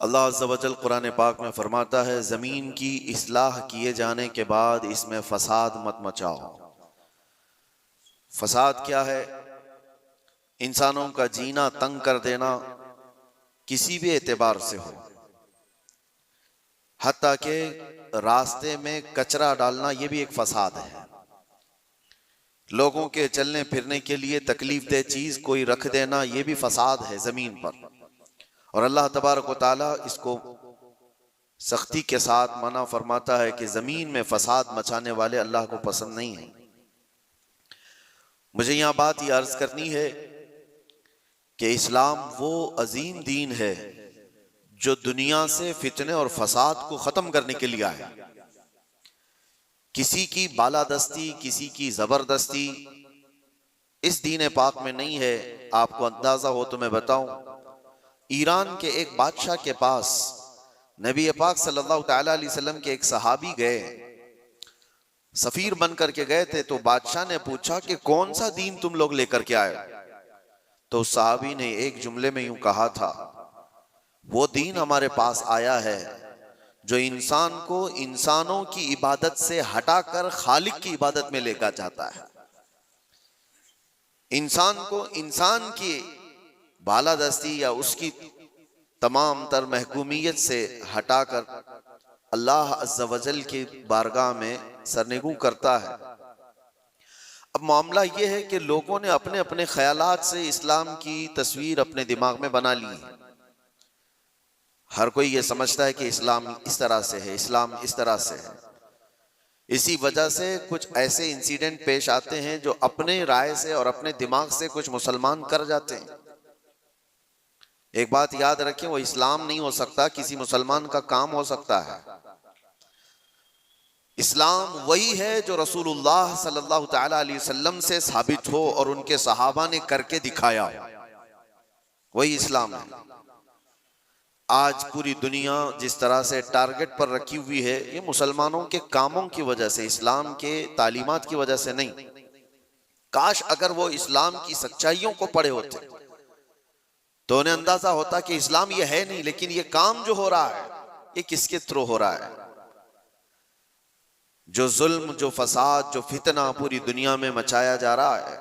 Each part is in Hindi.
अल्लाह अज़्ज़ा वजल कुरान पाक में फरमाता है, ज़मीन की इस्लाह किए जाने के बाद इसमें फसाद मत मचाओ। फसाद क्या है? इंसानों का जीना तंग कर देना, किसी भी एतबार से हो, हत्ता के रास्ते में कचरा डालना, यह भी एक फसाद है। लोगों के चलने फिरने के लिए तकलीफ दे चीज कोई रख देना, यह भी फसाद है जमीन पर। और अल्लाह तबारक व तआला इसको सख्ती के साथ मना फरमाता है कि जमीन में फसाद मचाने वाले अल्लाह को पसंद नहीं है। मुझे यहां बात यह अर्ज करनी है कि इस्लाम वो अजीम दीन है जो दुनिया से फितने और फसाद को खत्म करने के लिए आया। किसी की बालादस्ती, किसी की जबरदस्ती इस दीन पाक में नहीं है। आपको अंदाजा हो तो मैं बताऊं, ईरान के एक बादशाह के पास नबी पाक सल्लल्लाहु तआला अलैहि वसल्लम के एक सहाबी गए, सफीर बन करके गए थे। तो बादशाह ने पूछा कि कौन सा दीन तुम लोग लेकर के आए? तो उस सहाबी ने एक जुमले में यूं कहा था, वो दीन हमारे पास आया है जो इंसान को इंसानों की इबादत से हटाकर खालिक की इबादत में लेकर जाता है। इंसान को इंसान की बालादस्ती या उसकी तमाम तर महकूमियत से हटाकर अल्लाह अज़्ज़ा वजल की बारगाह में सरनिगू करता है। अब मामला यह है कि लोगों ने अपने अपने ख्यालात से इस्लाम की तस्वीर अपने दिमाग में बना ली है। हर कोई ये समझता है कि इस्लाम इस तरह से है, इस्लाम इस तरह से है। इसी वजह से कुछ ऐसे इंसिडेंट पेश आते हैं जो अपने राय से और अपने दिमाग से कुछ मुसलमान कर जाते हैं। एक बात याद रखें, वो इस्लाम नहीं हो सकता, किसी मुसलमान का काम हो सकता है। इस्लाम वही है जो रसूलुल्लाह सल्लल्लाहु तआला अलैहि वसल्लम से साबित हो और उनके सहाबा ने करके दिखाया, वही इस्लाम है। आज पूरी दुनिया जिस तरह से टारगेट पर रखी हुई है, ये मुसलमानों के कामों की वजह से, इस्लाम के तालीमात की वजह से नहीं। काश अगर वो इस्लाम की सच्चाइयों को पढ़े होते तो उन्हें अंदाजा होता कि इस्लाम ये है नहीं, लेकिन ये काम जो हो रहा है ये किसके थ्रू हो रहा है। जो जुल्म, जो फसाद, जो फितना पूरी दुनिया में मचाया जा रहा है,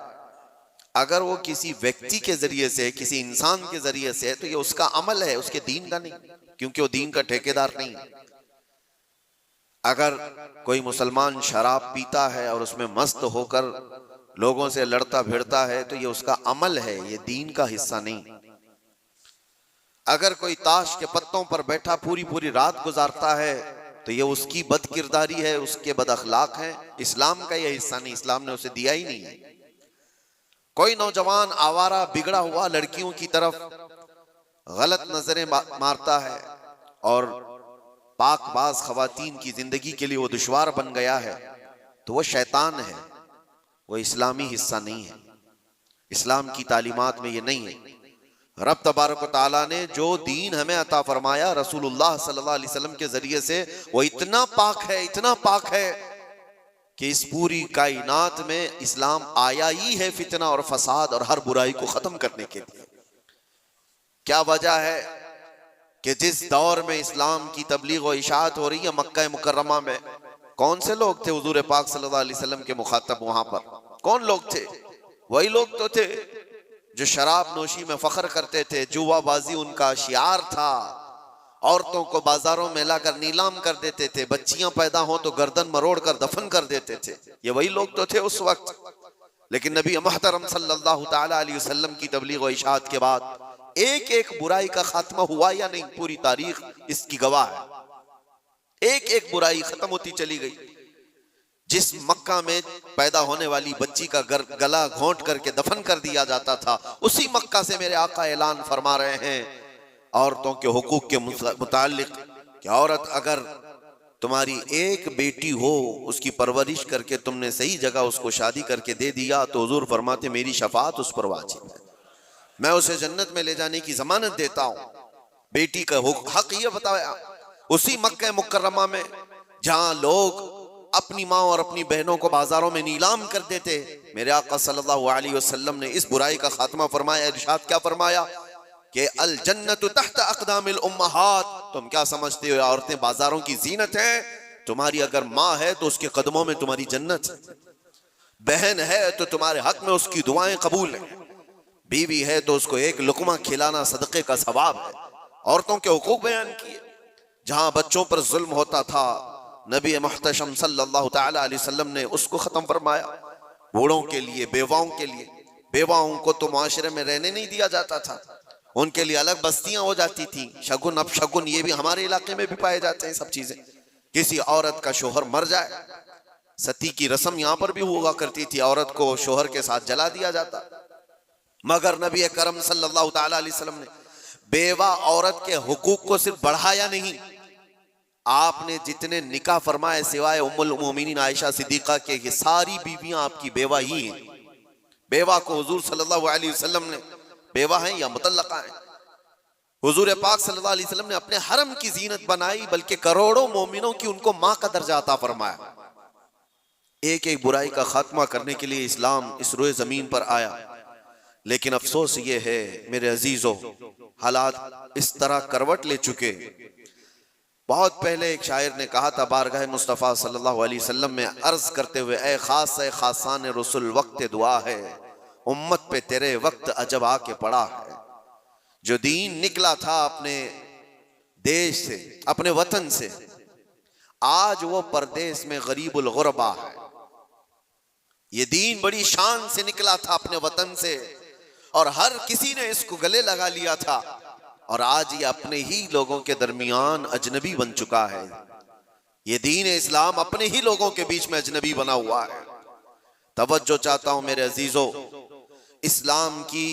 अगर वो किसी व्यक्ति के जरिए से, किसी इंसान के जरिए से है तो ये उसका अमल है, उसके दीन का नहीं, क्योंकि वो दीन का ठेकेदार नहीं है। अगर कोई मुसलमान शराब पीता है और उसमें मस्त होकर लोगों से लड़ता भिड़ता है तो ये उसका अमल है, ये दीन का हिस्सा नहीं। अगर कोई ताश के पत्तों पर बैठा पूरी पूरी रात गुजारता है तो ये उसकी बदकिरदारी है, उसके बद अखलाक है, इस्लाम का ये हिस्सा नहीं, इस्लाम ने उसे दिया ही नहीं है। कोई नौजवान आवारा बिगड़ा हुआ लड़कियों की तरफ गलत नजरें मारता है और पाकबाज खवातीन की जिंदगी के लिए वो दुश्वार बन गया है, तो वो शैतान है, वो इस्लामी हिस्सा नहीं है। इस्लाम की तालीमात में ये नहीं है। रब तबारक व तआला ने जो दीन हमें अता फरमाया रसूलुल्लाह सल्लल्लाहु अलैहि वसल्लम के जरिए से, वो इतना पाक है, इतना पाक है कि इस पूरी कायनात में इस्लाम आया ही है फितना और फसाद और हर बुराई को खत्म करने के लिए। क्या वजह है कि जिस दौर में इस्लाम की तबलीग और इशाअत हो रही है, मक्का मुकर्रमा में कौन से लोग थे हुजूर पाक सल्लल्लाहु अलैहि वसल्लम के मुखातब? वहां पर कौन लोग थे? वही लोग तो थे जो शराब नोशी में फख्र करते थे, जुआबाजी उनका शियार था, औरतों को बाजारों में लाकर नीलाम कर देते थे, बच्चियां पैदा हो तो गर्दन मरोड़ कर दफन कर देते थे। ये वही लोग तो थे उस वक्त। लेकिन नबी मुहतरम सल्लल्लाहु तआला अलैहि वसल्लम की तबलीग और इशाअत के बाद एक एक बुराई का खात्मा हुआ या नहीं, पूरी तारीख इसकी गवाह है। एक एक बुराई खत्म होती चली गई। जिस मक्का में पैदा होने वाली बच्ची का गला घोंट करके दफन कर दिया जाता था, उसी मक्का से मेरे आका ऐलान फरमा रहे हैं औरतों के हुकूक के मुतालिक कि औरत अगर तुम्हारी एक बेटी हो, उसकी परवरिश करके तुमने सही जगह उसको शादी करके दे दिया तो हुजूर फरमाते मेरी शफाअत उस पर वाजिब है, मैं उसे जन्नत में ले जाने की जमानत देता हूं। बेटी का हक ये बताया उसी मक्का मुकर्रमा में जहां लोग अपनी माँ और अपनी बहनों को बाजारों में नीलाम कर देते, मेरे आका सल्लल्लाहु अलैहि वसल्लम ने इस बुराई का खात्मा फरमाया। इरशाद क्या फरमाया कि अल जन्नतु तहत अक़दामिल उम्महात, तुम क्या समझते हो औरतें बाजारों की जीनत है? तुम्हारी अगर माँ है तो उसके कदमों में तुम्हारी जन्नत है, बहन है तो तुम्हारे हक में उसकी दुआएं कबूल है, बीवी है तो उसको एक लुकमा खिलाना सदक़े का सवाब है। औरतों के हुकूक बयान किए। जहां बच्चों पर जुल्म होता था, नबी मुहतशम सल्लल्लाहु तआला अलैहि वसल्लम ने उसको खत्म फरमाया। बूढ़ों के लिए, बेवाओं के लिए, बेवाओं को तो माशरे में रहने नहीं दिया जाता था, उनके लिए अलग बस्तियां हो जाती थी। शगुन अब शगुन ये भी हमारे इलाके में भी पाए जाते हैं सब चीजें। किसी औरत का शोहर मर जाए, सती की रस्म यहां पर भी हुआ करती थी, औरत को शोहर के साथ जला दिया जाता। मगर नबी करम सल्लल्लाहु तआला अलैहि वसल्लम ने बेवा औरत के हुकूक को सिर्फ बढ़ाया नहीं, आपने जितने निकाह फरमाए सिवाय उम्मुल मोमिनीन आयशा सिद्दीका के, ये सारी बीवियां आपकी बेवा ही हैं। बेवा को हुजूर सल्लल्लाहु अलैहि वसल्लम ने, बेवा हैं या मुतल्लका हैं, हुजूर पाक सल्लल्लाहु अलैहि वसल्लम ने अपने हरम की जीनत बनाई, बल्कि करोड़ों मोमिनों की उनको मां का दर्जा अता फरमाया। एक एक बुराई का खात्मा करने के लिए इस्लाम इस रोए जमीन पर आया। लेकिन अफसोस ये है मेरे अजीजों, हालात इस तरह करवट ले चुके। बहुत पहले एक शायर ने कहा था बारगाह मुस्तफ़ा सल्लल्लाहु अलैहि वसल्लम में अर्ज करते हुए, ए खासान रसूल वक्त दुआ है, उम्मत पे तेरे वक्त अजब आके पड़ा है। जो दीन निकला था अपने देश से, अपने वतन से, आज वो परदेश में गरीबुल गुरबा है। ये दीन बड़ी शान से निकला था अपने वतन से और हर किसी ने इसको गले लगा लिया था, और आज ये अपने ही लोगों के दरमियान अजनबी बन चुका है। ये दीन इस्लाम अपने ही लोगों के बीच में अजनबी बना हुआ है। तवज्जो चाहता हूं मेरे अजीजों, इस्लाम की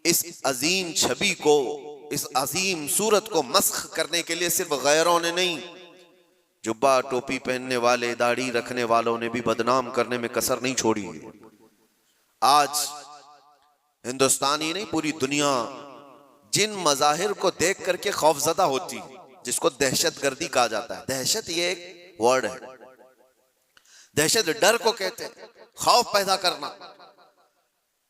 इस अजीम छवि को, इस अजीम सूरत को मस्ख करने के लिए सिर्फ गैरों ने नहीं, जुब्बा टोपी पहनने वाले, दाढ़ी रखने वालों ने भी बदनाम करने में कसर नहीं छोड़ी है। आज हिंदुस्तान ही नहीं, पूरी दुनिया जिन मजाहिर को देख करके खौफजदा होती, जिसको दहशतगर्दी कहा जाता है। दहशत ये एक वर्ड है, दहशत डर को कहते हैं, खौफ पैदा करना।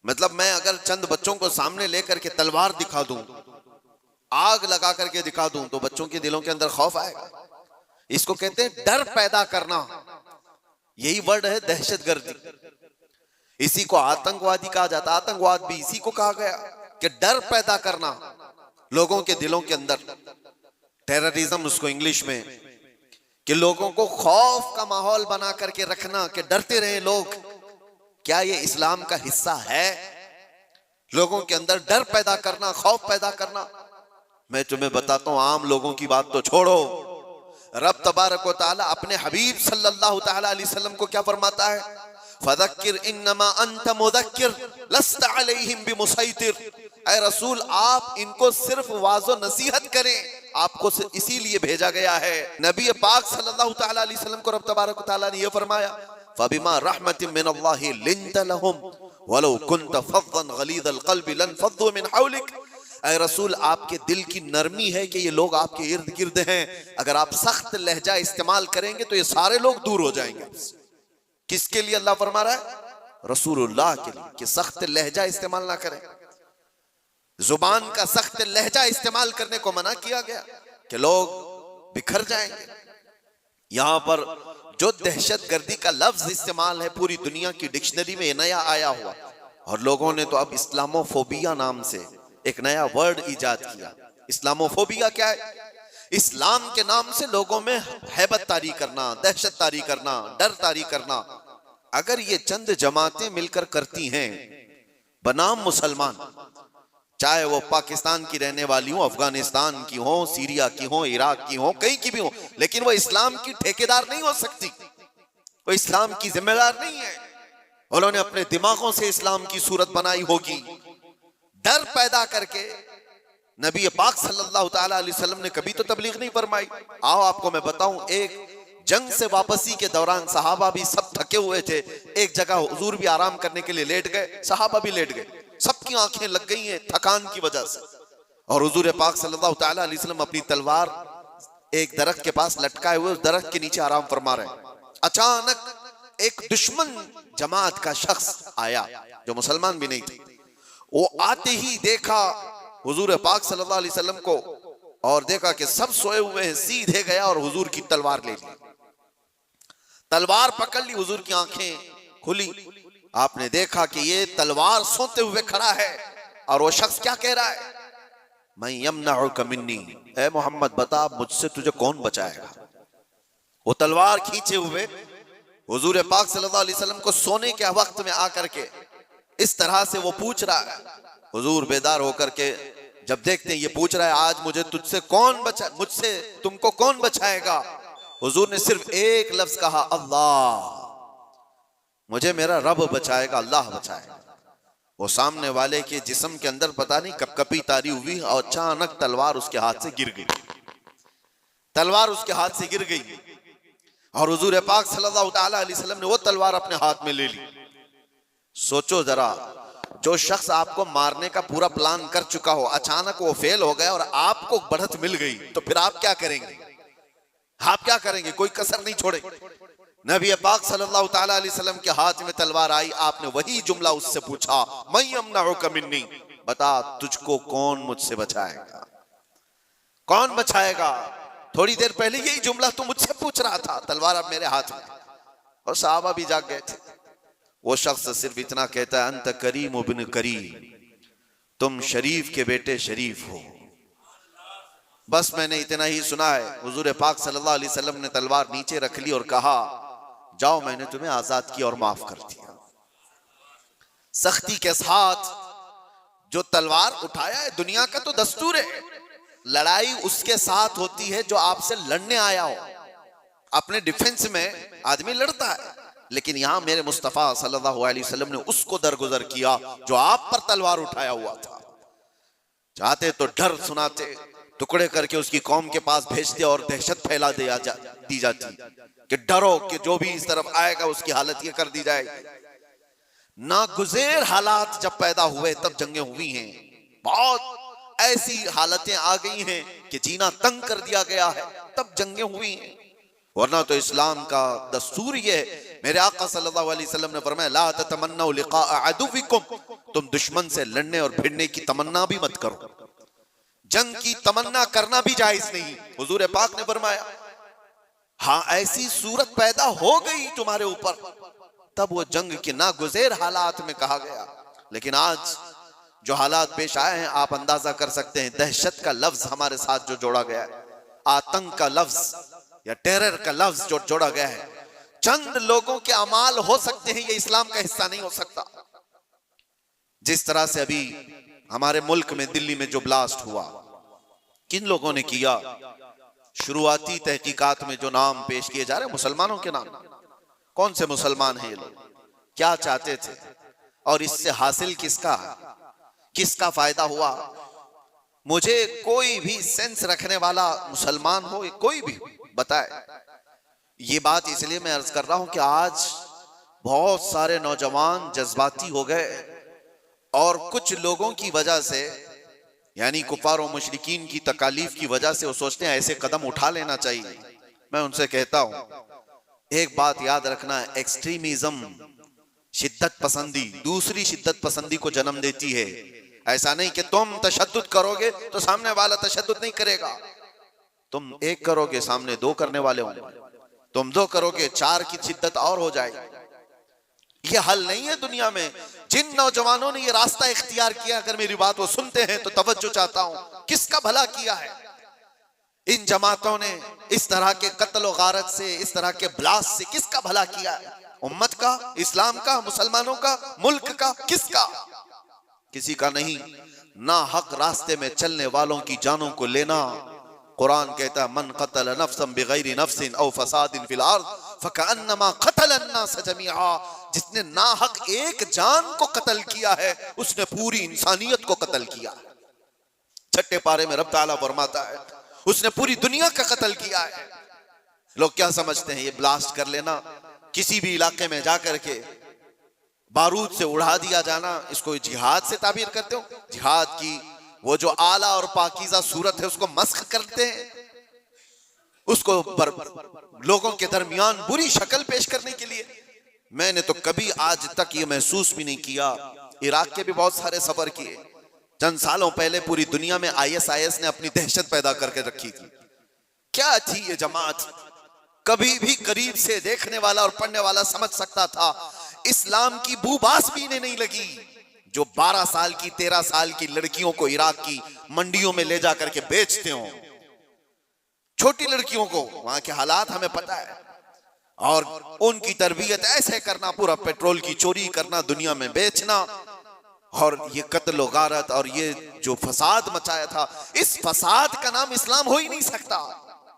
मतलब मैं अगर चंद बच्चों को सामने लेकर के तलवार दिखा दूं, आग लगा करके दिखा दूं, तो बच्चों के दिलों के अंदर खौफ आएगा। इसको कहते हैं डर पैदा करना, यही वर्ड है दहशतगर्दी। इसी को आतंकवादी कहा जाता है, आतंकवाद भी इसी को कहा गया कि डर पैदा करना लोगों के दिलों के अंदर, टेररिज्म उसको इंग्लिश में, कि लोगों को खौफ का माहौल बना करके रखना, कि डरते रहे लोग। क्या ये इस्लाम का हिस्सा है? लोगों के अंदर डर पैदा करना, खौफ पैदा करना। मैं तुम्हें बताता हूं, आम लोगों की बात तो छोड़ो, रब तबारक व तआला अपने हबीब सल्लल्लाहु तआला अलैहि वसल्लम को क्या फरमाता है? फदक्किर इन्नमा अंत मुदक्किर लस्त अलैहिम बिमुसैतिर। ऐ रसूल, आप इनको सिर्फ वाज़ो नसीहत करें, आपको इसीलिए भेजा गया है। नबी पाक सल्लल्लाहु तआला अलैहि वसल्लम को रब तबारक व तआला ने यह फरमाया, फबिमा रहमतिन मिनल्लाहि लिंत लहुम वलौ कुंत फज़्ज़न गलीज़ल क़ल्बि लनफ़ज़्ज़ू मिन हौलिक। ऐ रसूल, आपके दिल की नरमी है कि ये लोग आपके इर्द गिर्द हैं, अगर आप सख्त लहजा इस्तेमाल करेंगे तो ये सारे लोग दूर हो जाएंगे। किसके लिए अल्लाह फरमा रहा है? रसूलुल्लाह के लिए, कि सख्त लहजा इस्तेमाल ना करें। जुबान का सख्त लहजा इस्तेमाल करने को मना किया गया कि लोग बिखर जाएंगे। यहां पर जो दहशतगर्दी का लफ्ज इस्तेमाल है, पूरी दुनिया की डिक्शनरी में नया आया हुआ, और लोगों ने तो अब इस्लामोफोबिया नाम से एक नया वर्ड इजाद किया। इस्लामोफोबिया क्या है? इस्लाम के नाम से लोगों में हैबत तारी करना, दहशत तारी करना, डर तारी करना। अगर ये चंद जमातें मिलकर करती हैं बनाम मुसलमान, चाहे वो पाकिस्तान की रहने वाली हो, अफगानिस्तान की हो, सीरिया की हो, इराक की हो, कहीं की भी हो, लेकिन वो इस्लाम की ठेकेदार नहीं हो सकती, वो इस्लाम की जिम्मेदार नहीं है। उन्होंने अपने दिमागों से इस्लाम की सूरत बनाई होगी, डर पैदा करके। नबी पाक सल्लल्लाहु तआला अलैहि वसल्लम ने कभी तो तबलीग नहीं फरमाई। आओ आपको मैं बताऊं, एक जंग से वापसी के दौरान सहाबा भी सब थके हुए थे, एक जगह हुजूर भी आराम करने के लिए लेट गए, सहाबा भी लेट गए, सबकी आंखें लग गई हैं थकान की वजह से। और हुजूर पाक सल्लल्लाहु तआला अलैहि वसल्लम अपनी तलवार एक दरख्त के पास लटकाए हुए उस दरख्त के नीचे आराम फरमा रहे हैं। अचानक एक दुश्मन जमात का शख्स आया जो मुसलमान भी नहीं थे। वो आते ही देखा हुजूर पाक सल्लल्लाहु अलैहि वसल्लम को और देखा कि सब सोए हुए हैं, सीधे गया और हुजूर की तलवार ले ली, तलवार पकड़ ली, हुजूर की आंखें खुली। आपने देखा कि ये तलवार सोते हुए खड़ा है और वो शख्स क्या कह रहा है, मैं यमनउका मिन्नी, ए मोहम्मद बता मुझसे तुझे कौन बचाएगा। वो तलवार खींचे हुए हुजूर पाक सल्लल्लाहु अलैहि वसल्लम को सोने के वक्त में आकर के इस तरह से वो पूछ रहा है। हुजूर बेदार होकर के जब देखते हैं ये पूछ रहा है, आज मुझे तुझसे कौन बचा, मुझसे तुमको कौन बचाएगा। हुजूर ने सिर्फ एक लफ्ज कहा, अल्लाह, मुझे मेरा रब बचाएगा, अल्लाह बचाएगा। वो सामने वाले के जिस्म के अंदर पता नहीं कपकपी तारी हुई और अचानक तलवार उसके हाथ से गिर गई, तलवार उसके हाथ से गिर गई और हुजूर पाक सल्लल्लाहु ताला अलैहि वसल्लम ने वो तलवार अपने हाथ में ले ली। सोचो जरा, जो शख्स आपको मारने का पूरा प्लान कर चुका हो, अचानक वो फेल हो गया और आपको बढ़त मिल गई, तो फिर आप क्या करेंगे, आप क्या करेंगे, कोई कसर नहीं छोड़े। नबी पाक सल्लल्लाहु ताला अलैहि वसल्लम के हाथ में तलवार आई, आपने वही जुमला उससे पूछा, मैं यमनउका मिन्नी, बता तुझको कौन मुझसे बचाएगा, कौन बचाएगा। थोड़ी देर पहले यही जुमला तू मुझसे पूछ रहा था, तलवार अब मेरे हाथ में। और सहाबा भी जाग गए थे। वो शख्स सिर्फ इतना कहता है, अंत करीम बिन करीम, तुम शरीफ के बेटे शरीफ हो। बस मैंने इतना ही सुना है। हुजूर पाक सल्लल्लाहु अलैहि वसल्लम ने तलवार नीचे रख ली और कहा, जाओ मैंने तुम्हें आजाद किया और माफ कर दिया। सख्ती के साथ जो तलवार उठाया है, दुनिया का तो दस्तूर है, लड़ाई उसके साथ होती है जो आपसे लड़ने आया हो। अपने डिफेंस में आदमी लड़ता है, लेकिन यहां मेरे मुस्तफा सल्लल्लाहु अलैहि वसल्लम ने उसको दरगुजर किया जो आप पर तलवार उठाया हुआ था। चाहते तो डर सुनाते, टुकड़े करके उसकी कौम के पास भेजते और दहशत फैला दी जाती कि डरो कि जो भी इस तरफ आएगा उसकी हालत ये कर दी जाएगी। नागुज़ेर हालात जब पैदा हुए तब जंगें हुई हैं, बहुत ऐसी हालतें आ गई हैं कि जीना तंग कर दिया गया है, तब जंगें हुई हैं। वरना तो इस्लाम का दस्तूर ये है, मेरे आका सल्लल्लाहु अलैहि वसल्लम ने फरमाया, ला ततमन्नौ लिक़ा अदुविकुम, तुम दुश्मन से लड़ने और भिड़ने की तमन्ना भी मत करो, जंग की तमन्ना करना भी जायज नहीं। हुजूर पाक ने फरमाया, हाँ ऐसी सूरत पैदा हो गई तुम्हारे ऊपर, तब वो जंग के नागुज़ेर हालात में कहा गया। लेकिन आज जो हालात पेश आए हैं, आप अंदाजा कर सकते हैं। दहशत का लफ्ज हमारे साथ जो जोड़ा गया है, आतंक का लफ्ज या टेरर का लफ्ज जो जोड़ा गया है, चंद लोगों के अमाल हो सकते हैं, ये इस्लाम का हिस्सा नहीं हो सकता। जिस तरह से अभी हमारे मुल्क में दिल्ली में जो ब्लास्ट हुआ, किन लोगों ने किया? शुरुआती तहकीकात में जो नाम पेश किए जा रहे हैं मुसलमानों के नाम, कौन से मुसलमान हैं ये लोग, क्या चाहते थे और इससे हासिल किसका फायदा हुआ? मुझे कोई भी सेंस रखने वाला मुसलमान हो, कोई भी बताए। ये बात इसलिए मैं अर्ज कर रहा हूं कि आज बहुत सारे नौजवान जज्बाती हो गए और कुछ लोगों की वजह से, यानी कुफार और मुशरिकीन की तकालीफ की वजह से वो सोचते हैं ऐसे कदम उठा लेना चाहिए। मैं उनसे कहता हूं, एक बात याद रखना, एक्सट्रीमिज्म, शिद्दत पसंदी दूसरी शिद्दत पसंदी को जन्म देती है। ऐसा नहीं कि तुम तशद्दुद करोगे तो सामने वाला तशद्दुद नहीं करेगा, तुम एक करोगे सामने दो करने वाले होंगे, तुम दो करोगे चार की शिद्दत और हो जाएगी। ये हल नहीं है दुनिया में। जिन नौजवानों ने ये रास्ता इख्तियार किया, अगर मेरी बात वो सुनते हैं तो तवज्जो चाहता हूं, किसका भला किया है? इन जमातों ने इस तरह के कत्ल और गारत से, इस तरह के ब्लास्ट से किसका भला किया है? उम्मत का, इस्लाम का, मुसलमानों का, मुल्क का, किसका? किसी का नहीं। ना हक रास्ते में चलने वालों की जानों को लेना। कुरान कहता है, मन क़तल नफ्सन बिगैरि नफ्सिन औ फसादिन फिल अर्द फकअन्नमा क़तल अन्नास जमीआ, जिसने नाहक एक जान को कत्ल किया है उसने पूरी इंसानियत को कत्ल किया। छठे पारे में रब ताला फरमाता है, उसने पूरी दुनिया का कत्ल किया है। लोग क्या समझते हैं, ये ब्लास्ट कर लेना, किसी भी इलाके में जाकर के बारूद से उड़ा दिया जाना, इसको जिहाद से ताबीर करते हो? जिहाद की वो जो आला और पाकीज़ा सूरत है उसको मस्ख करते हैं, उसको लोगों के दरमियान बुरी शक्ल पेश करने के लिए। मैंने तो कभी आज तक ये महसूस भी नहीं किया, इराक के भी बहुत सारे सफर किए, चंद सालों पहले पूरी दुनिया में ISIS ने अपनी दहशत पैदा करके रखी थी। क्या थी ये जमात? कभी भी करीब से देखने वाला और पढ़ने वाला समझ सकता था इस्लाम की बूबास भी इन्हें नहीं लगी। जो 12 साल की 13 साल की लड़कियों को इराक की मंडियों में ले जाकर के बेचते हो, छोटी लड़कियों को, वहां के हालात हमें पता है, और उनकी तरबियत ऐसे करना, पूरा पेट्रोल की चोरी करना, दुनिया में बेचना, और ये कत्ल गारत और ये जो फसाद मचाया था, इस फसाद का नाम इस्लाम हो ही नहीं सकता।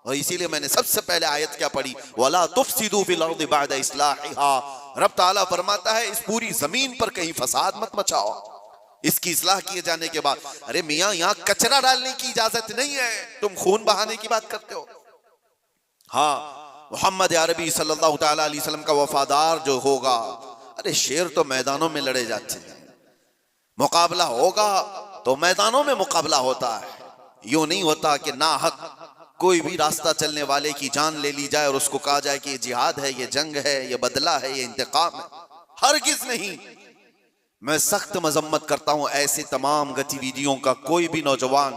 और इसीलिए मैंने सबसे पहले आयत क्या पढ़ी, वला तुफसिदू फिल अर्दि बअद इस्लाहिहा। रब ताला फरमाता है इस पूरी जमीन पर कहीं फसाद मत मचाओ इसकी इस्लाह किए जाने के बाद। अरे मियां, यहां कचरा डालने की इजाजत नहीं है, तुम खून बहाने की बात करते हो। हाँ, मोहम्मद अरबी सल्लल्लाहु तआला अलैहि वसल्लम का वफादार जो होगा, अरे शेर तो मैदानों में लड़े जाते हैं, मुकाबला होगा तो मैदानों में मुकाबला होता है। यूं नहीं होता कि ना हक कोई भी रास्ता चलने वाले की जान ले ली जाए और उसको कहा जाए कि ये जिहाद है, ये जंग है, ये बदला है, ये इंतकाम है। हरगिज़ नहीं। मैं सख्त मजम्मत करता हूं ऐसी तमाम गतिविधियों का। कोई भी नौजवान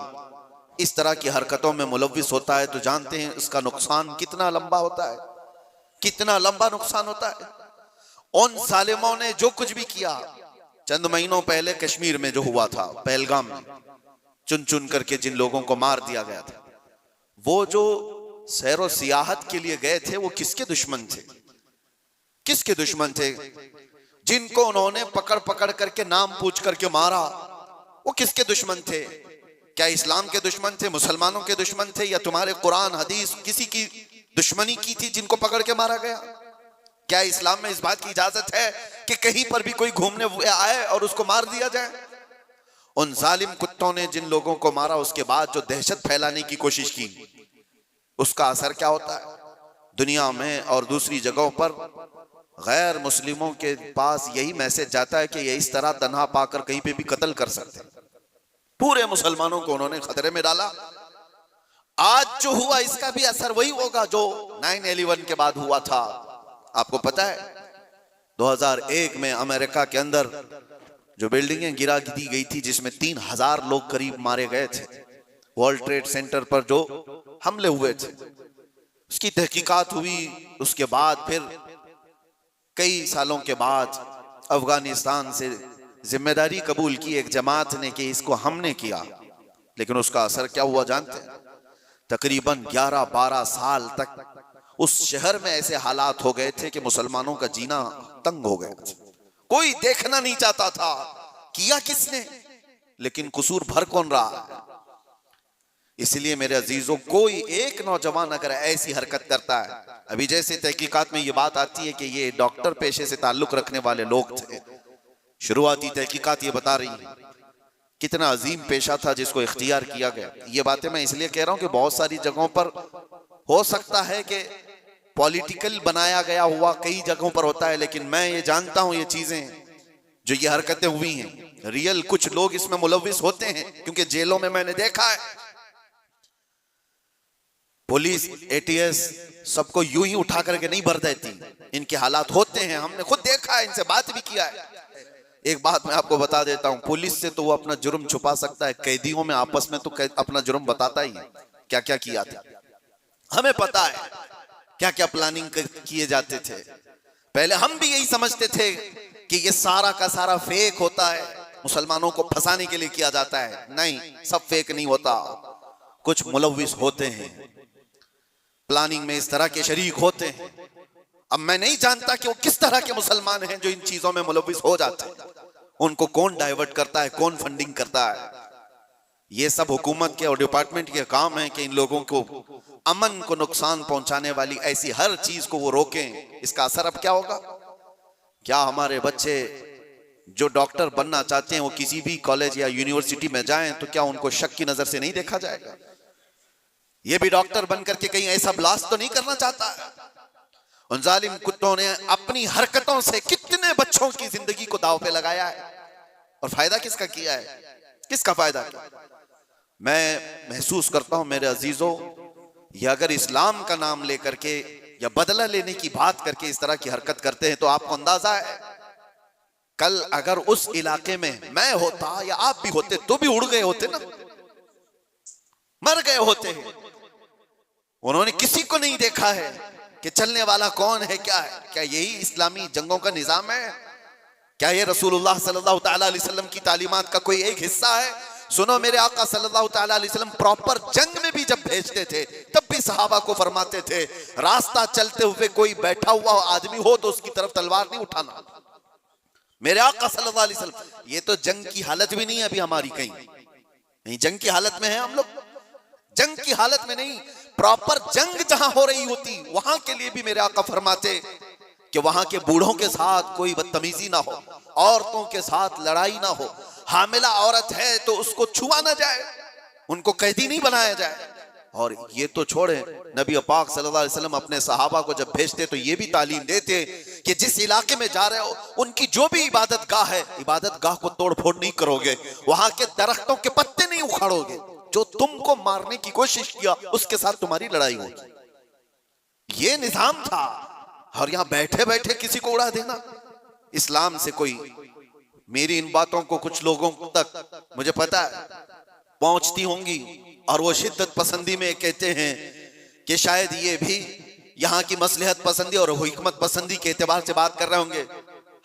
इस तरह की हरकतों में मुलव्विस होता है तो जानते हैं इसका नुकसान कितना लंबा होता है, कितना लंबा नुकसान होता है। उन सालिमों ने जो कुछ भी किया, चंद महीनों पहले कश्मीर में जो हुआ था, पहलगाम में चुन चुन करके जिन लोगों को मार दिया गया था, वो जो सैरो सियाहत के लिए गए थे वो किसके दुश्मन थे? किसके दुश्मन थे? जिनको उन्होंने पकड़ पकड़ करके नाम पूछ करके मारा, वो किसके दुश्मन थे? क्या इस्लाम के दुश्मन थे, मुसलमानों के दुश्मन थे, या तुम्हारे कुरान हदीस किसी की दुश्मनी की थी जिनको पकड़ के मारा गया? क्या इस्लाम में इस बात की इजाजत है कि कहीं पर भी कोई घूमने आए और उसको मार दिया जाए? उन जालिम कुत्तों ने जिन लोगों को मारा, उसके बाद जो दहशत फैलाने की कोशिश की, उसका असर क्या होता है दुनिया में और दूसरी जगहों पर? गैर मुस्लिमों के पास यही मैसेज जाता है कि ये इस तरह तन्हा पाकर कहीं पे भी कत्ल कर सकते हैं। पूरे मुसलमानों को उन्होंने खतरे में डाला। आज जो हुआ इसका भी असर वही होगा जो 9/11 के बाद हुआ था। आपको पता है 2001 में अमेरिका के अंदर जो बिल्डिंगें गिरा दी गई थी, जिसमें 3000 लोग करीब मारे गए थे, वर्ल्ड ट्रेड सेंटर पर जो हमले हुए थे, उसकी तहकीकात हुई। उसके बाद फिर कई सालों के बाद अफगानिस्तान से जिम्मेदारी कबूल की एक जमात ने कि इसको हमने किया, लेकिन उसका असर क्या हुआ जानते हैं? तकरीबन 11-12 साल तक उस शहर में ऐसे हालात हो गए थे कि मुसलमानों का जीना तंग हो गया था। कोई देखना नहीं चाहता था किया किसने, लेकिन कसूर भर कौन रहा? इसलिए मेरे अजीजों, कोई एक नौजवान अगर ऐसी हरकत करता है, अभी जैसे तहकीकात में ये बात आती है कि ये डॉक्टर पेशे से ताल्लुक रखने वाले लोग थे, शुरुआती तहकीकात ये बता रही है कितना अजीम पेशा था जिसको इख्तियार किया गया। ये बातें मैं इसलिए कह रहा हूं कि बहुत सारी जगहों पर हो सकता है कि पॉलिटिकल बनाया गया हुआ कई जगहों पर होता है, लेकिन मैं ये जानता हूं ये चीजें जो ये हरकतें हुई हैं, रियल कुछ लोग इसमें मुलव्विस होते हैं, क्योंकि जेलों में मैंने देखा है पुलिस ATS सबको यूं ही उठा करके नहीं भर देती, इनके हालात होते हैं, हमने खुद देखा है, इनसे बात भी किया है। एक बात मैं आपको बता देता हूं, पुलिस से तो वो अपना जुर्म छुपा सकता है, कैदियों में आपस में तो अपना जुर्म बताता ही है, क्या क्या किया था हमें पता है, क्या क्या प्लानिंग किए जाते थे। पहले हम भी यही समझते थे कि ये सारा का सारा फेक होता है, मुसलमानों को फंसाने के लिए किया जाता है। नहीं, सब फेक नहीं होता, कुछ मुलव्विस होते हैं, प्लानिंग में इस तरह के शरीक होते हैं। अब मैं नहीं जानता कि वो किस तरह के मुसलमान हैं जो इन चीजों में मुलव्विस हो जाते हैं, उनको कौन डाइवर्ट करता है, कौन फंडिंग करता है। ये सब हुकूमत के और डिपार्टमेंट के काम है कि इन लोगों को अमन को नुकसान पहुंचाने वाली ऐसी हर चीज को वो रोकें। इसका असर अब क्या होगा? क्या हमारे बच्चे जो डॉक्टर बनना चाहते हैं वो किसी भी कॉलेज या यूनिवर्सिटी में जाएं तो क्या उनको शक की नजर से नहीं देखा जाएगा? ये भी डॉक्टर बनकर के कहीं ऐसा ब्लास्ट तो नहीं करना चाहता है? उन जालिम कुत्तों ने अपनी हरकतों से कितने बच्चों की जिंदगी को दांव पे लगाया है, और फायदा किसका किया है? किसका फायदा? मैं महसूस करता हूं मेरे अजीजों, ये अगर इस्लाम का नाम लेकर के या बदला लेने की बात करके इस तरह की हरकत करते हैं तो आपको अंदाजा है कल अगर उस इलाके में मैं होता या आप भी होते तो भी उड़ गए होते ना, मर गए होते हैं। उन्होंने किसी को नहीं देखा है कि चलने वाला कौन है, क्या है। क्या यही इस्लामी जंगों का निजाम है? क्या ये रसूलुल्लाह सल्लल्लाहु तआला अलैहि वसल्लम की तालीमात का कोई एक हिस्सा है? सुनो, मेरे आका सल्लल्लाहु तआला अलैहि वसल्लम प्रॉपर जंग में भी जब भेजते थे तब भी सहाबा को फरमाते थे, रास्ता चलते हुए कोई बैठा हुआ आदमी हो तो उसकी तरफ तलवार नहीं उठाना। मेरे आका सल्लल्लाहु अलैहि वसल्लम, ये तो जंग की हालत भी नहीं है अभी हमारी, कहीं जंग की हालत में है हम लोग? जंग की हालत में नहीं, प्रॉपर जंग जहां हो रही होती वहां के लिए भी मेरे आका फरमाते कि वहां के बूढ़ों के साथ कोई बदतमीजी ना हो, औरतों के साथ लड़ाई ना हो, हामिला औरत है तो उसको छुआ ना जाए, उनको कैदी नहीं बनाया जाए। और ये तो छोड़े, नबी पाक सल्लल्लाहु अलैहि वसल्लम अपने सहाबा को जब भेजते तो ये भी तालीम देते कि जिस इलाके में जा रहे हो उनकी जो भी इबादत गाह है, इबादत गाह को तोड़ फोड़ नहीं करोगे, वहां के दरख्तों के पत्ते नहीं उखाड़ोगे, जो तुमको मारने की कोशिश किया उसके साथ तुम्हारी लड़ाई होगी। ये निजाम था। और यहां बैठे बैठे किसी को उड़ा देना, इस्लाम से कोई, मेरी इन बातों को कुछ लोगों तक मुझे पता है पहुंचती होंगी और वो शिद्दत पसंदी में कहते हैं कि शायद ये भी यहाँ की मसलहत पसंदी और हिकमत पसंदी के एतबार से बात कर रहे होंगे।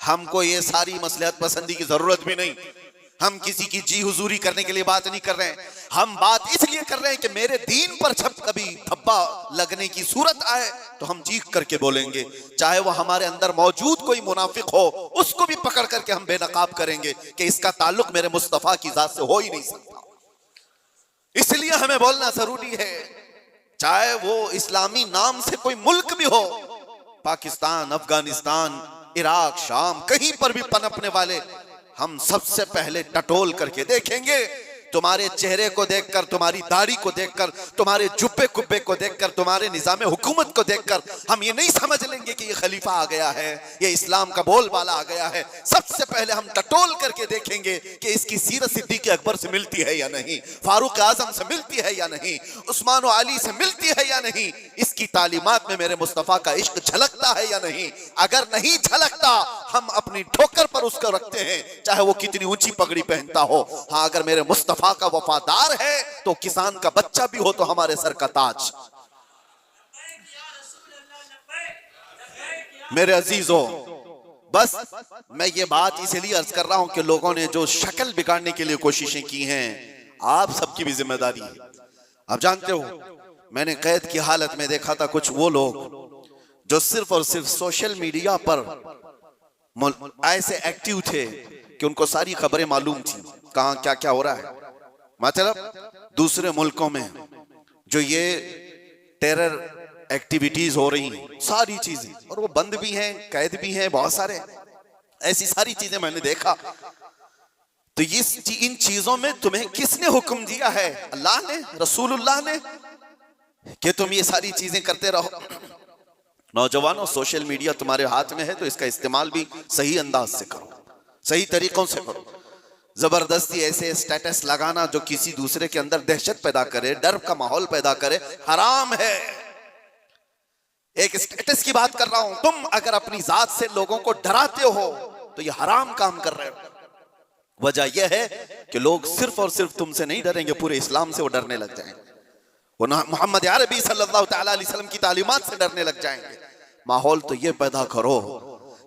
हमको ये सारी मसलहत पसंदी की जरूरत भी नहीं, हम किसी की जी हुजूरी करने के लिए बात नहीं कर रहे हैं। हम बात इसलिए कर रहे हैं कि मेरे दीन पर जब कभी धब्बा लगने की सूरत आए तो हम चीख करके बोलेंगे, चाहे वो हमारे अंदर मौजूद कोई मुनाफिक हो उसको भी पकड़ करके हम बेनकाब करेंगे कि इसका ताल्लुक मेरे मुस्तफा की जात से हो ही नहीं सकता। इसलिए हमें बोलना जरूरी है, चाहे वो इस्लामी नाम से कोई मुल्क भी हो, पाकिस्तान, अफगानिस्तान, इराक, शाम, कहीं पर भी पनपने वाले, हम सबसे पहले टटोल करके देखेंगे। तुम्हारे चेहरे को देखकर, तुम्हारी दाढ़ी को देखकर, तुम्हारे जुब्बे कुब्बे को देखकर, तुम्हारे निजाम हुकूमत को देखकर हम ये नहीं समझ लेंगे कि ये खलीफा आ गया है, ये इस्लाम का बोलबाला आ गया है। सबसे पहले हम टटोल करके देखेंगे कि इसकी सीरत सिद्दीक़ अकबर से मिलती है या नहीं, फारूक आजम से मिलती है या नहीं, उस्मान और अली से मिलती है या नहीं, इसकी तालीमात में मेरे मुस्तफा का इश्क झलकता है या नहीं। अगर नहीं झलकता हम अपनी ठोकर पर उसको रखते हैं, चाहे वो कितनी ऊंची पगड़ी पहनता हो। हाँ, अगर मेरे मुस्तफा का वफादार है तो किसान का बच्चा भी हो तो हमारे सर का ताज। मेरे अजीजों, बस मैं ये बात इसलिए अर्ज कर रहा हूं कि लोगों ने जो शक्ल बिगाड़ने के लिए कोशिशें की हैं, आप सबकी भी जिम्मेदारी है। आप जानते हो, मैंने कैद की हालत में देखा था कुछ वो लोग जो सिर्फ और सिर्फ सोशल मीडिया पर ऐसे एक्टिव थे कि उनको सारी खबरें मालूम थी, कहां क्या क्या हो रहा है। मतलब दूसरे मुल्कों में जो ये टेरर एक्टिविटीज हो रही हैं, सारी चीजें, और वो बंद भी हैं, कैद भी हैं, बहुत सारे ऐसी सारी चीजें मैंने देखा। तो इन चीजों में तुम्हें किसने हुक्म दिया है? अल्लाह ने, रसूलुल्लाह ने, कि तुम ये सारी चीजें करते रहो। नौजवानों, सोशल मीडिया तुम्हारे हाथ में है तो इसका इस्तेमाल भी सही अंदाज से करो, सही तरीकों से करो। जबरदस्ती ऐसे स्टेटस लगाना जो किसी दूसरे के अंदर दहशत पैदा करे, डर का माहौल पैदा करे, हराम है। एक स्टेटस की बात कर रहा हूं, तुम अगर अपनी जात से लोगों को डराते हो तो ये हराम काम कर रहे हो। वजह यह है कि लोग सिर्फ और सिर्फ तुमसे नहीं डरेंगे, पूरे इस्लाम से वो डरने लग जाएंगे, वो मोहम्मद अरबी सल्लल्लाहु तआला अलैहि वसल्लम की तालीमात से डरने लग जाएंगे। माहौल तो ये पैदा करो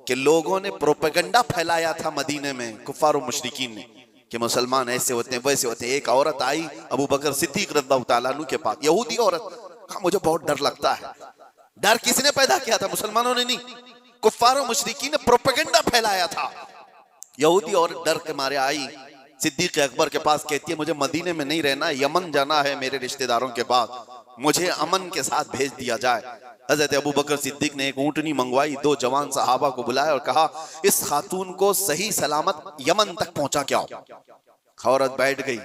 कि लोगों ने प्रोपेगेंडा फैलाया था मदीने में, कुफार और मुशरिकीन ने, कि मुसलमान ऐसे होते हैं, वैसे होते हैं। एक औरत आई अबू बकर सिद्दीक रज़ियल्लाहु तआला अन्हु के पास, यहूदी औरत, कहा मुझे बहुत डर लगता है। डर किसने पैदा किया था? मुसलमानों ने नहीं, कुफार और मुशरिकीन ने प्रोपेगेंडा फैलाया था। यहूदी औरत डर के मारे आई सिद्दीक अकबर के पास, कहती है मुझे मदीने में नहीं रहना, यमन जाना है मेरे रिश्तेदारों के पास, मुझे अमन के साथ भेज दिया जाए। हजरत अबू बकर सिद्दीक ने एक ऊंटनी मंगवाई, 2 जवान सहाबा को बुलाया और कहा इस खातून को सही सलामत यमन तक पहुंचा के आओ। औरत बैठ गई,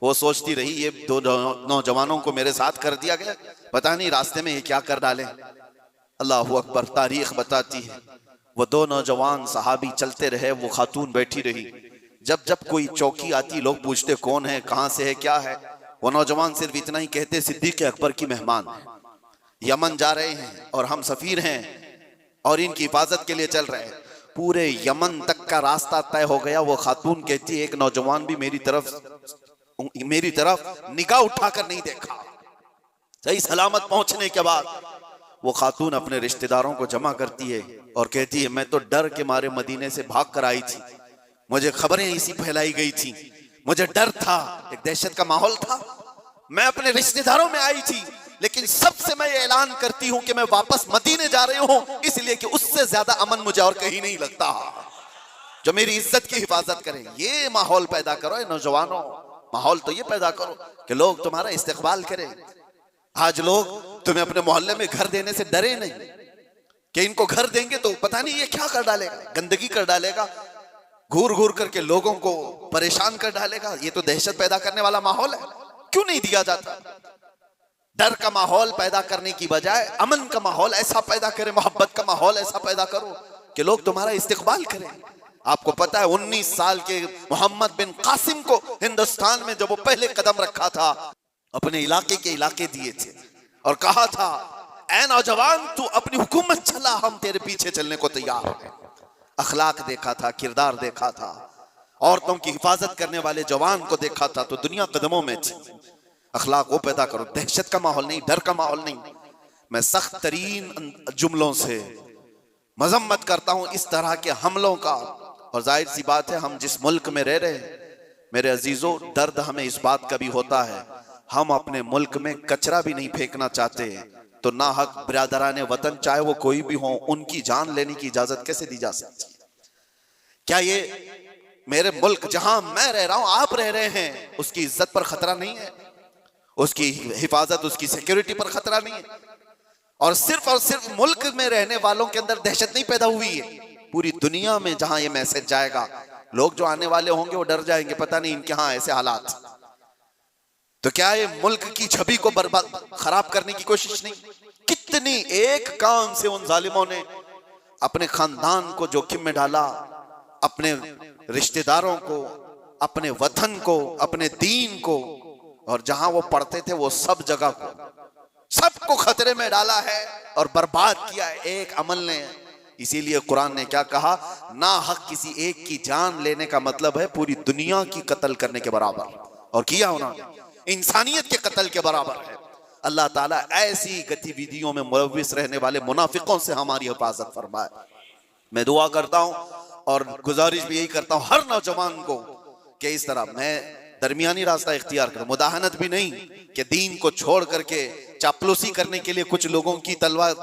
वो सोचती रही ये 2 नौजवानों को मेरे साथ कर दिया गया, पता नहीं रास्ते में ये क्या कर डाले। अल्लाहु अकबर, तारीख बताती है वो 2 नौजवान सहाबी चलते रहे, वो खातून बैठी रही। जब जब कोई चौकी आती लोग पूछते कौन है, कहां से है, क्या है, वो नौजवान सिर्फ इतना ही कहते सिद्दीक अकबर की मेहमान है, यमन जा रहे हैं और हम सफीर हैं और इनकी हिफाजत के लिए चल रहे हैं। पूरे यमन तक का रास्ता तय हो गया। वो खातून कहती है एक नौजवान भी मेरी तरफ निगाह उठाकर नहीं देखा। सही सलामत पहुंचने के बाद वो खातून अपने रिश्तेदारों को जमा करती है और कहती है मैं तो डर के मारे मदीने से भाग कर आई थी, मुझे खबरें इसी फैलाई गई थी, मुझे डर था, एक दहशत का माहौल था, मैं अपने रिश्तेदारों में आई थी, लेकिन सबसे मैं ये ऐलान करती हूं कि मैं वापस मदीने जा रही हूं, इसलिए कि उससे ज्यादा अमन मुझे और कहीं नहीं लगता जो मेरी इज्जत की हिफाजत करे। ये माहौल पैदा करो नौजवानों, माहौल तो ये पैदा करो कि लोग तुम्हारा इस्तेकबाल करें। आज लोग तुम्हें अपने मोहल्ले में घर देने से डरे नहीं कि इनको घर देंगे तो पता नहीं ये क्या कर डालेगा, गंदगी कर डालेगा, घूर घूर करके लोगों को परेशान कर डालेगा। ये तो दहशत पैदा करने वाला माहौल है, क्यों नहीं दिया जाता? डर का माहौल पैदा करने की बजाय अमन का माहौल ऐसा पैदा करें, मोहब्बत का माहौल ऐसा पैदा करो कि लोग तुम्हारा इस्तेकबाल करें। आपको पता है 19 साल के मोहम्मद बिन कासिम को हिंदुस्तान में जब वो पहले कदम रखा था, अपने इलाके के इलाके दिए थे और कहा था ऐ नौजवान तू अपनी हुकूमत चला, हम तेरे पीछे चलने को तैयार हैं। अखलाक देखा था, किरदार देखा था, औरतों की हिफाजत करने वाले जवान को देखा था, तो दुनिया कदमों में थी। अखलाक वो पैदा करो, दहशत का माहौल नहीं, डर का माहौल नहीं। मैं सख्त तरीन जुमलों से मजम्मत करता हूं इस तरह के हमलों का। और जाहिर सी बात है हम जिस मुल्क में रह रहे हैं मेरे अजीजों, दर्द हमें इस बात का भी होता है, हम अपने मुल्क में कचरा भी नहीं फेंकना चाहते, तो ना हक बिरादराने वतन चाहे वो कोई भी हो, उनकी जान लेने की इजाजत कैसे दी जा सकती है? क्या ये मेरे मुल्क जहां मैं रह रहा हूं, आप रह रहे हैं, उसकी इज्जत पर खतरा नहीं है? उसकी हिफाजत, उसकी सिक्योरिटी पर खतरा नहीं है? और सिर्फ मुल्क में रहने वालों के अंदर दहशत नहीं पैदा हुई है, पूरी दुनिया में जहां ये मैसेज जाएगा, लोग जो आने वाले होंगे वो डर जाएंगे, पता नहीं इनके यहां ऐसे हालात। तो क्या ये मुल्क की छवि को बर्बाद खराब करने की कोशिश नहीं? कितनी एक काम से उन जालिमों ने अपने खानदान को जोखिम में डाला, अपने रिश्तेदारों को, अपने वतन को, अपने दीन को, और जहां वो पढ़ते थे वो सब जगह को, सबको खतरे में डाला है और बर्बाद किया है एक अमल ने। इसीलिए कुरान ने क्या कहा, ना हक किसी एक की जान लेने का मतलब है पूरी दुनिया की कत्ल करने के बराबर, और किया उन्होंने, इंसानियत के कत्ल के बराबर है। अल्लाह ताला ऐसी गतिविधियों में मुलव्विस रहने वाले मुनाफिकों से हमारी हिफाजत फरमाए। मैं दुआ करता हूं और गुजारिश भी यही करता हूं हर नौजवान को कि इस तरह मैं दरमियानी रास्ता इख्तियार करूं, मुदाहनत भी नहीं कि दीन को छोड़ करके चापलूसी करने के लिए कुछ लोगों की तलवार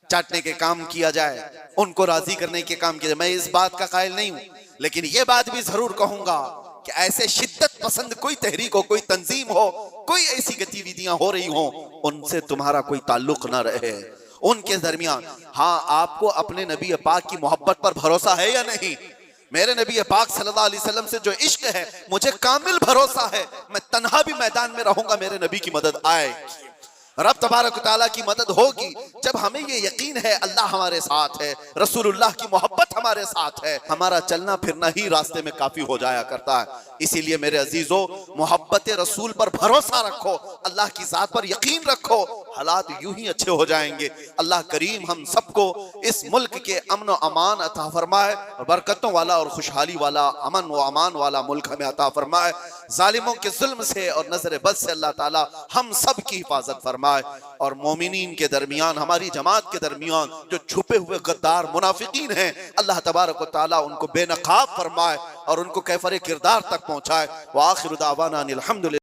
चाटने के काम किया जाए, उनको राजी करने के काम किया जाए, मैं इस बात का कायल नहीं हूं। लेकिन यह बात भी जरूर कहूंगा कि ऐसे शिद्दत पसंद कोई तहरीक हो, कोई तंजीम हो, कोई ऐसी गतिविधियां हो रही हो, उनसे तुम्हारा कोई ताल्लुक ना रहे, उनके दरमियान। हाँ, आपको अपने नबी पाक की मोहब्बत पर भरोसा है या नहीं? मेरे नबी पाक सल्लल्लाहु अलैहि वसल्लम से जो इश्क है, मुझे कामिल भरोसा है, मैं तन्हा भी मैदान में रहूंगा, मेरे नबी की मदद आएगी, रब तबारक तआला की मदद होगी। जब हमें ये यकीन है अल्लाह हमारे साथ है, रसूलुल्लाह की मोहब्बत हमारे साथ है, हमारा चलना फिरना ही रास्ते में काफी हो जाया करता है। इसीलिए मेरे अजीजों, मोहब्बत रसूल पर भरोसा रखो, अल्लाह की जात पर यकीन रखो, हालात यूं ही अच्छे हो जाएंगे। अल्लाह करीम हम सबको इस मुल्क के अमन व अमान अता फरमाए, और बरकतों वाला और खुशहाली वाला, अमन व अमान वाला मुल्क हमें अता फरमाए। जालिमों के जुल्म से और नजर बद से अल्लाह ताला हम सब की हिफाजत फरमाए, और मोमिनीन के दरमियान, हमारी जमात के दरमियान जो छुपे हुए गद्दार मुनाफिकीन हैं, अल्लाह तबारक व तआला उनको बेनकाब फरमाए और उनको कैफरे किरदार तक पहुंचाए। व आखिरु दावाना अनिल हम्दुलिल्लाह।